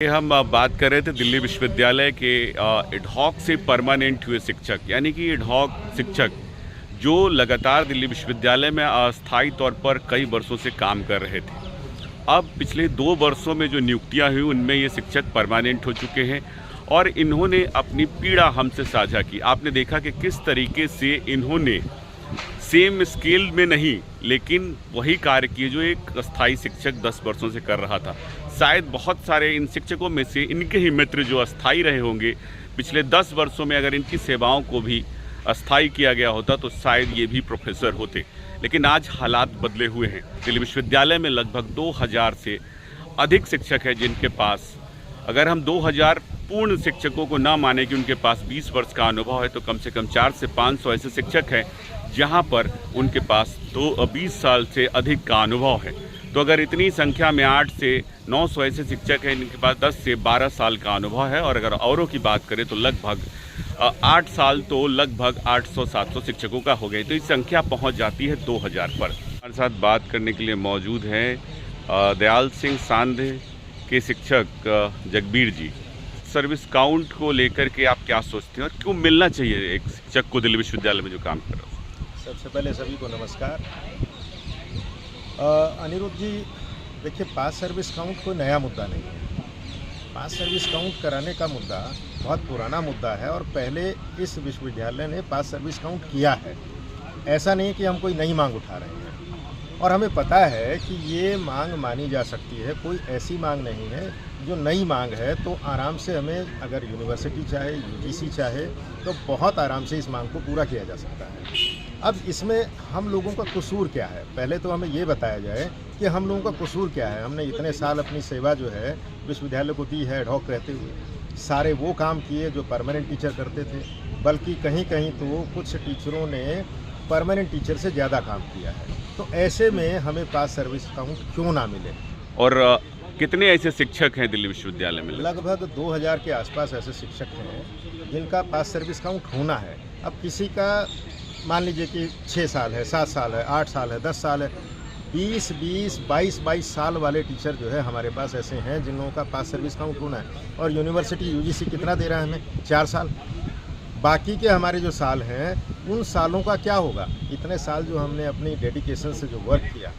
हम बात कर रहे थे दिल्ली विश्वविद्यालय के एडहॉक से परमानेंट हुए शिक्षक, यानी कि एडहॉक शिक्षक जो लगातार दिल्ली विश्वविद्यालय में अस्थायी तौर पर कई वर्षों से काम कर रहे थे। अब पिछले 2 वर्षों में जो नियुक्तियां हुई उनमें ये शिक्षक परमानेंट हो चुके हैं और इन्होंने अपनी पीड़ा हमसे साझा की। आपने देखा कि किस तरीके से इन्होंने सेम स्केल में नहीं लेकिन वही कार्य किए जो एक अस्थायी शिक्षक 10 वर्षों से कर रहा था। शायद बहुत सारे इन शिक्षकों में से इनके ही मित्र जो अस्थायी रहे होंगे पिछले 10 वर्षों में, अगर इनकी सेवाओं को भी अस्थायी किया गया होता तो शायद ये भी प्रोफेसर होते। लेकिन आज हालात बदले हुए हैं। दिल्ली विश्वविद्यालय में लगभग 2000 से अधिक शिक्षक हैं जिनके पास, अगर हम 2000 पूर्ण शिक्षकों को ना माने कि उनके पास 20 वर्ष का अनुभव है, तो कम से कम 400 से 500 ऐसे शिक्षक हैं जहां पर उनके पास 20 साल से अधिक का अनुभव है। तो अगर इतनी संख्या में 8 से 900 ऐसे शिक्षक हैं जिनके पास 10 से 12 साल का अनुभव है, और अगर औरों की बात करें तो लगभग 8 साल तो लगभग 800-700 शिक्षकों का हो गए, तो इस संख्या पहुंच जाती है 2000 पर। हमारे साथ बात करने के लिए मौजूद हैं दयाल सिंह सांधे के शिक्षक जगबीर जी। सर्विस काउंट को लेकर के आप क्या सोचते हैं और क्यों मिलना चाहिए एक शिक्षक को दिल्ली विश्वविद्यालय में जो काम कर रहा है? सबसे पहले सभी को नमस्कार। अनिरुद्ध जी, देखिए, पास सर्विस काउंट कोई नया मुद्दा नहीं है। पास सर्विस काउंट कराने का मुद्दा बहुत पुराना मुद्दा है और पहले इस विश्वविद्यालय ने पास सर्विस काउंट किया है। ऐसा नहीं कि हम कोई नई मांग उठा रहे हैं, और हमें पता है कि ये मांग मानी जा सकती है। कोई ऐसी मांग नहीं है जो नई मांग है, तो आराम से हमें, अगर यूनिवर्सिटी चाहे, यूजीसी चाहे, तो बहुत आराम से इस मांग को पूरा किया जा सकता है। अब इसमें हम लोगों का कसूर क्या है? पहले तो हमें ये बताया जाए कि हम लोगों का कसूर क्या है। हमने इतने साल अपनी सेवा जो है विश्वविद्यालय को दी है एडहॉक रहते हुए। सारे वो काम किए जो परमानेंट टीचर करते थे, बल्कि कहीं कहीं तो कुछ टीचरों ने परमानेंट टीचर से ज़्यादा काम किया है। तो ऐसे में हमें पास सर्विस काउंट क्यों ना मिले? और कितने ऐसे शिक्षक हैं दिल्ली विश्वविद्यालय में? लगभग 2000 के आसपास ऐसे शिक्षक हैं जिनका पास सर्विस काउंट होना है। अब किसी का मान लीजिए कि 6 साल है, 7 साल है, 8 साल है, 10 साल है, 20, 22 साल वाले टीचर जो है हमारे पास ऐसे हैं जिन लोगों का पास सर्विस काउंट होना है। और यूनिवर्सिटी यूजीसी कितना दे रहा है हमें? 4 साल। बाकी के हमारे जो साल हैं उन सालों का क्या होगा? इतने साल जो हमने अपनी डेडिकेशन से जो वर्क किया,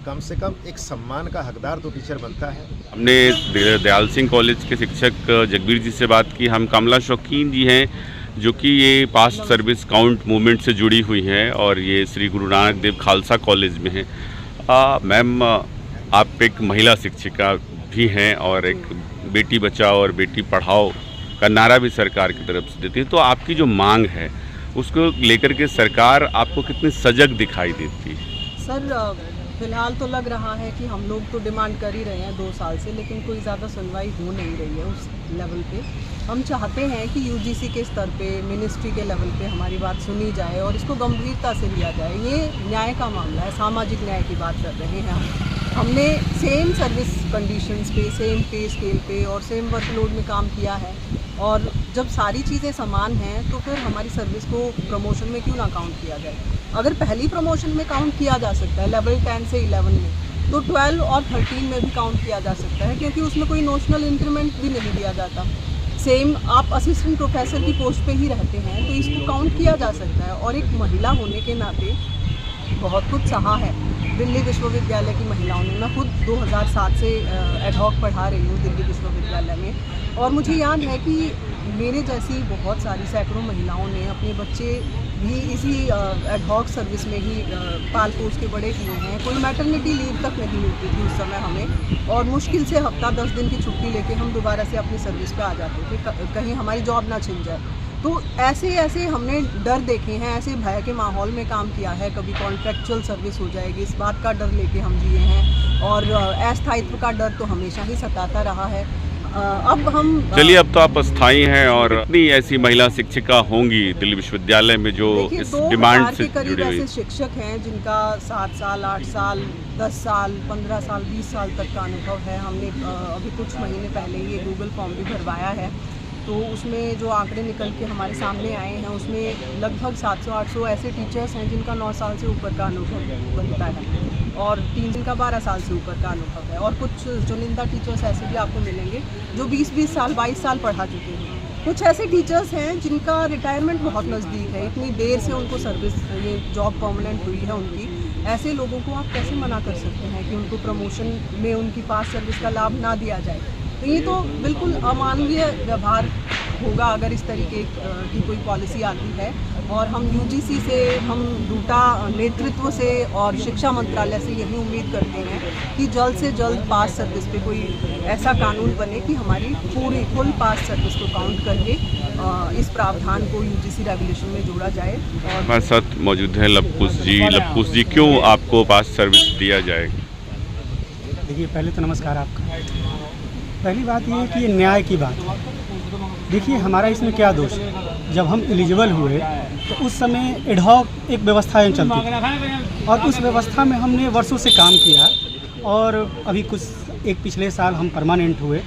कम से कम एक सम्मान का हकदार तो टीचर बनता है। हमने दयाल सिंह कॉलेज के शिक्षक जगबीर जी से बात की। हम कमला शौकीन जी हैं जो कि ये पास्ट सर्विस काउंट मूवमेंट से जुड़ी हुई हैं और ये श्री गुरु नानक देव खालसा कॉलेज में हैं। मैम, आप एक महिला शिक्षिका भी हैं और एक बेटी बचाओ और बेटी पढ़ाओ का नारा भी सरकार की तरफ से देती है, तो आपकी जो मांग है उसको लेकर के सरकार आपको कितनी सजग दिखाई देती है? सर, फिलहाल तो लग रहा है कि हम लोग तो डिमांड कर ही रहे हैं 2 साल से, लेकिन कोई ज़्यादा सुनवाई हो नहीं रही है उस लेवल पे। हम चाहते हैं कि यूजीसी के स्तर पे, मिनिस्ट्री के लेवल पे हमारी बात सुनी जाए और इसको गंभीरता से लिया जाए। ये न्याय का मामला है, सामाजिक न्याय की बात कर रहे हैं हम। हमने सेम सर्विस कंडीशंस पे, सेम पे स्केल पे और सेम वर्कलोड में काम किया है, और जब सारी चीज़ें समान हैं तो फिर हमारी सर्विस को प्रमोशन में क्यों ना काउंट किया जाए? अगर पहली प्रमोशन में काउंट किया जा सकता है लेवल 10 से 11 में, तो 12 और 13 में भी काउंट किया जा सकता है, क्योंकि उसमें कोई नोशनल इंक्रीमेंट भी नहीं दिया जाता। सेम आप असिस्टेंट प्रोफेसर की पोस्ट पे ही रहते हैं, तो इसको काउंट किया जा सकता है। और एक महिला होने के नाते बहुत कुछ सहा है दिल्ली विश्वविद्यालय की महिलाओं ने। मैं खुद 2007 से एडहॉक पढ़ा रही हूँ दिल्ली विश्वविद्यालय में, और मुझे याद है कि मेरे जैसी बहुत सारी सैकड़ों महिलाओं ने अपने बच्चे भी इसी एडहॉक सर्विस में ही पाल पोस के बड़े किए हैं। कोई मैटरनिटी लीव तक नहीं मिलती थी उस समय हमें, और मुश्किल से हफ्ता 10 दिन की छुट्टी लेके हम दोबारा से अपनी सर्विस पे आ जाते थे, कहीं हमारी जॉब ना छिन जाए। तो ऐसे हमने डर देखे हैं, ऐसे भय के माहौल में काम किया है। कभी कॉन्ट्रैक्चुअल सर्विस हो जाएगी, इस बात का डर लेके हम जिए हैं, और अस्थायित्व का डर तो हमेशा ही सताता रहा है। अब हम चलिए, अब तो आप अस्थायी हैं, और इतनी ऐसी महिला शिक्षिका होंगी दिल्ली विश्वविद्यालय में जो इस डिमांड से जुड़ी हुई। ऐसे शिक्षक हैं जिनका 7 साल, 8 साल, 10 साल, 15 साल, 20 साल तक का अनुभव है। हमने अभी कुछ महीने पहले ये गूगल फॉर्म भी भरवाया है। तो उसमें जो आंकड़े निकल के हमारे सामने आए हैं उसमें लगभग 700-800 ऐसे टीचर्स हैं जिनका 9 साल से ऊपर का अनुभव बनता है और 3 जिनका 12 साल से ऊपर का अनुभव है, और कुछ चुनिंदा टीचर्स ऐसे भी आपको मिलेंगे जो 20-20 साल 22 साल पढ़ा चुके हैं। कुछ ऐसे टीचर्स हैं जिनका रिटायरमेंट बहुत नज़दीक है, इतनी देर से उनको सर्विस ये जॉब परमानेंट हुई है उनकी। ऐसे लोगों को आप कैसे मना कर सकते हैं कि उनको प्रमोशन में उनकी पास सर्विस का लाभ ना दिया जाए? तो ये तो बिल्कुल अमानवीय व्यवहार होगा अगर इस तरीके की कोई पॉलिसी आती है। और हम यूजीसी से, हम डूटा नेतृत्व से और शिक्षा मंत्रालय से यही उम्मीद करते हैं कि जल्द से जल्द पास सर्विस पे कोई ऐसा कानून बने कि हमारी पूरी फुल पास सर्विस को काउंट करके इस प्रावधान को यूजीसी रेगुलेशन में जोड़ा जाए। और हमारे साथ मौजूद हैं लवकुश जी। लवकुश जी, क्यों आपको पास सर्विस दिया जाए? देखिए, पहले तो नमस्कार आपका। पहली बात ये है कि ये न्याय की बात है। देखिए, हमारा इसमें क्या दोष है? जब हम एलिजिबल हुए तो उस समय एडहॉक एक व्यवस्था चलती थी और उस व्यवस्था में हमने वर्षों से काम किया और अभी एक पिछले साल हम परमानेंट हुए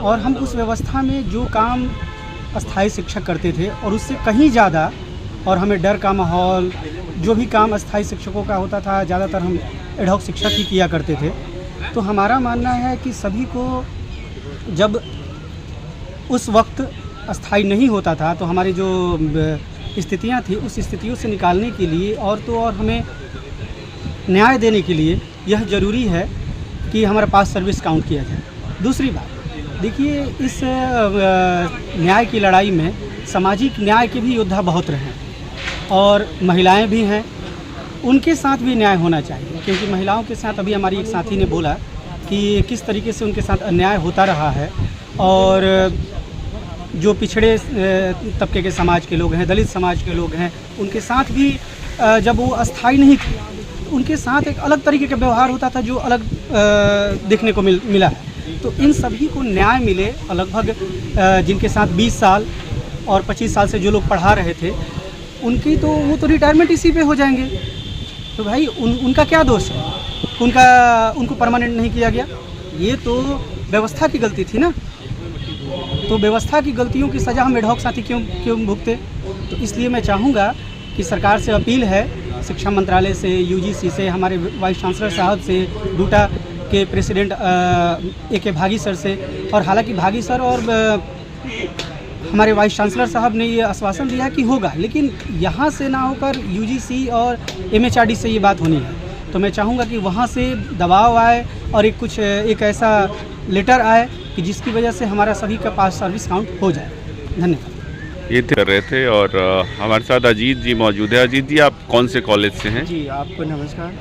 और हम उस व्यवस्था में जो काम अस्थाई शिक्षक करते थे और उससे कहीं ज़्यादा, और हमें डर का माहौल, जो भी काम अस्थाई शिक्षकों का होता था ज़्यादातर हम एडहॉक शिक्षक ही किया करते थे। तो हमारा मानना है कि सभी को जब उस वक्त अस्थाई नहीं होता था तो हमारी जो स्थितियां थी उस स्थितियों से निकालने के लिए और तो और हमें न्याय देने के लिए यह ज़रूरी है कि हमारा पास सर्विस काउंट किया जाए। दूसरी बात, देखिए, इस न्याय की लड़ाई में सामाजिक न्याय के भी योद्धा बहुत रहे हैं और महिलाएं भी हैं, उनके साथ भी न्याय होना चाहिए, क्योंकि महिलाओं के साथ अभी हमारी एक साथी ने बोला कि किस तरीके से उनके साथ अन्याय होता रहा है। और जो पिछड़े तबके के समाज के लोग हैं, दलित समाज के लोग हैं, उनके साथ भी जब वो अस्थाई नहीं थे उनके साथ एक अलग तरीके का व्यवहार होता था जो अलग देखने को मिला है। तो इन सभी को न्याय मिले। लगभग जिनके साथ 20 साल और 25 साल से जो लोग पढ़ा रहे थे उनकी तो वो तो रिटायरमेंट इसी पे हो जाएंगे। तो भाई उनका क्या दोष है? उनको परमानेंट नहीं किया गया, ये तो व्यवस्था की गलती थी ना। तो व्यवस्था की गलतियों की सज़ा हम एडहॉक साथी क्यों भुगते? तो इसलिए मैं चाहूँगा कि सरकार से अपील है, शिक्षा मंत्रालय से, यूजीसी से, हमारे वाइस चांसलर साहब से, डूटा के प्रेसिडेंट AK भागी सर से, और हालांकि भागी सर और हमारे वाइस चांसलर साहब ने ये आश्वासन दिया कि होगा, लेकिन यहाँ से ना होकर यूजीसी और MHRD से ये बात होनी है। तो मैं चाहूँगा कि वहाँ से दबाव आए और एक ऐसा लेटर आए कि जिसकी वजह से हमारा सभी का पास सर्विस काउंट हो जाए। धन्यवाद। ये कर रहे थे और हमारे साथ अजीत जी मौजूद है। अजीत जी, आप कौन से कॉलेज से हैं? जी, आपको नमस्कार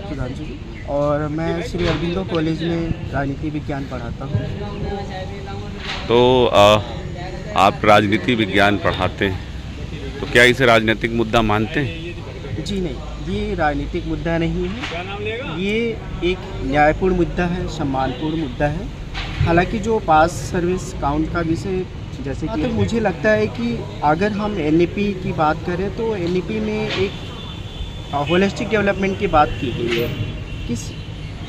सुधांशु जी। और मैं श्री अरबिंदो कॉलेज में राजनीति विज्ञान पढ़ाता हूँ। तो आप राजनीति विज्ञान पढ़ाते हैं, तो क्या इसे राजनीतिक मुद्दा मानते हैं? जी नहीं, ये राजनीतिक मुद्दा नहीं है, ये एक न्यायपूर्ण मुद्दा है, सम्मानपूर्ण मुद्दा है। हालांकि जो पास सर्विस काउंट का विषय, जैसे कि तो मुझे लगता है कि अगर हम NEP की बात करें तो NEP में एक होलिस्टिक डेवलपमेंट की बात की गई है, किस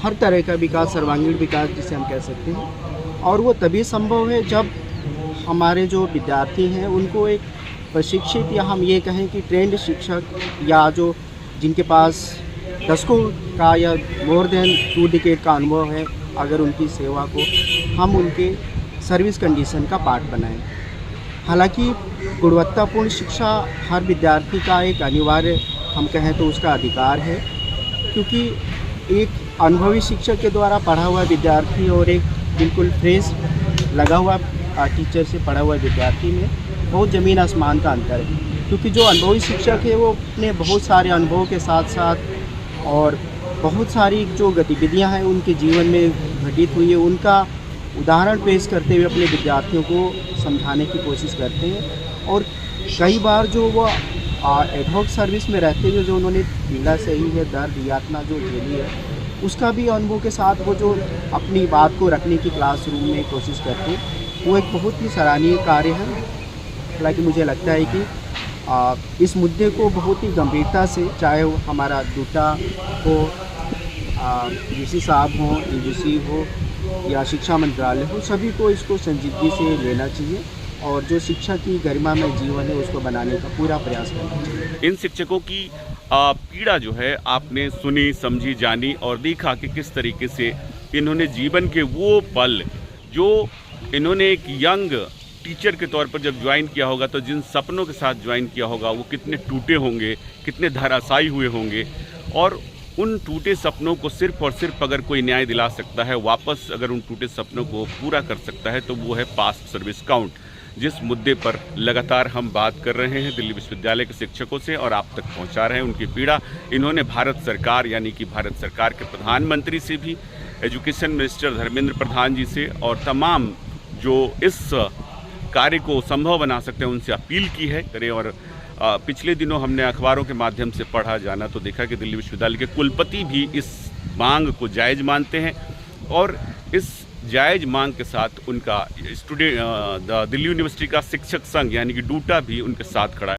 हर तरह का विकास, सर्वांगीण विकास जिसे हम कह सकते हैं, और वो तभी संभव है जब हमारे जो विद्यार्थी हैं उनको एक प्रशिक्षित, या हम ये कहें कि ट्रेंड शिक्षक, या जो जिनके पास दशकों का या मोर देन 2 डिकेड का अनुभव है, अगर उनकी सेवा को हम उनके सर्विस कंडीशन का पार्ट बनाएं। हालांकि गुणवत्तापूर्ण शिक्षा हर विद्यार्थी का एक अनिवार्य, हम कहें तो उसका अधिकार है, क्योंकि एक अनुभवी शिक्षक के द्वारा पढ़ा हुआ विद्यार्थी और एक बिल्कुल फ्रेश लगा हुआ टीचर से पढ़ा हुआ विद्यार्थी में बहुत ज़मीन आसमान का अंतर है। क्योंकि जो अनुभवी शिक्षक है वो अपने बहुत सारे अनुभवों के साथ साथ और बहुत सारी जो गतिविधियां हैं उनके जीवन में घटित हुई है, उनका उदाहरण पेश करते हुए अपने विद्यार्थियों को समझाने की कोशिश करते हैं। और कई बार जो वो एडहॉक सर्विस में रहते हुए जो उन्होंने पीड़ा सही है, दर्द यातना जो झेली है, उसका भी अनुभव के साथ वो जो अपनी बात को रखने की क्लासरूम में कोशिश करते हैं, वो एक बहुत ही सराहनीय कार्य है। हालांकि मुझे लगता है कि इस मुद्दे को बहुत ही गंभीरता से, चाहे वो हमारा डूटा हो, DC साहब हो, UGC हो या शिक्षा मंत्रालय हो, सभी को इसको संजीदगी से लेना चाहिए और जो शिक्षा की गरिमा में जीवन है उसको बनाने का पूरा प्रयास करना चाहिए। इन शिक्षकों की पीड़ा जो है आपने सुनी, समझी, जानी और देखा कि किस तरीके से इन्होंने जीवन के वो पल जो इन्होंने एक यंग टीचर के तौर पर जब ज्वाइन किया होगा तो जिन सपनों के साथ ज्वाइन किया होगा वो कितने टूटे होंगे, कितने धराशायी हुए होंगे। और उन टूटे सपनों को सिर्फ और सिर्फ अगर कोई न्याय दिला सकता है, वापस अगर उन टूटे सपनों को पूरा कर सकता है तो वो है पास्ट सर्विस काउंट, जिस मुद्दे पर लगातार हम बात कर रहे हैं दिल्ली विश्वविद्यालय के शिक्षकों से और आप तक पहुंचा रहे हैं उनकी पीड़ा। इन्होंने भारत सरकार यानी कि भारत सरकार के प्रधानमंत्री से भी, एजुकेशन मिनिस्टर धर्मेंद्र प्रधान जी से और तमाम जो इस कार्य को संभव बना सकते हैं उनसे अपील की है करें। और पिछले दिनों हमने अखबारों के माध्यम से पढ़ा, जाना तो देखा कि दिल्ली विश्वविद्यालय के कुलपति भी इस मांग को जायज़ मानते हैं और इस जायज़ मांग के साथ उनका दिल्ली यूनिवर्सिटी का शिक्षक संघ यानी कि डूटा भी उनके साथ खड़ा है।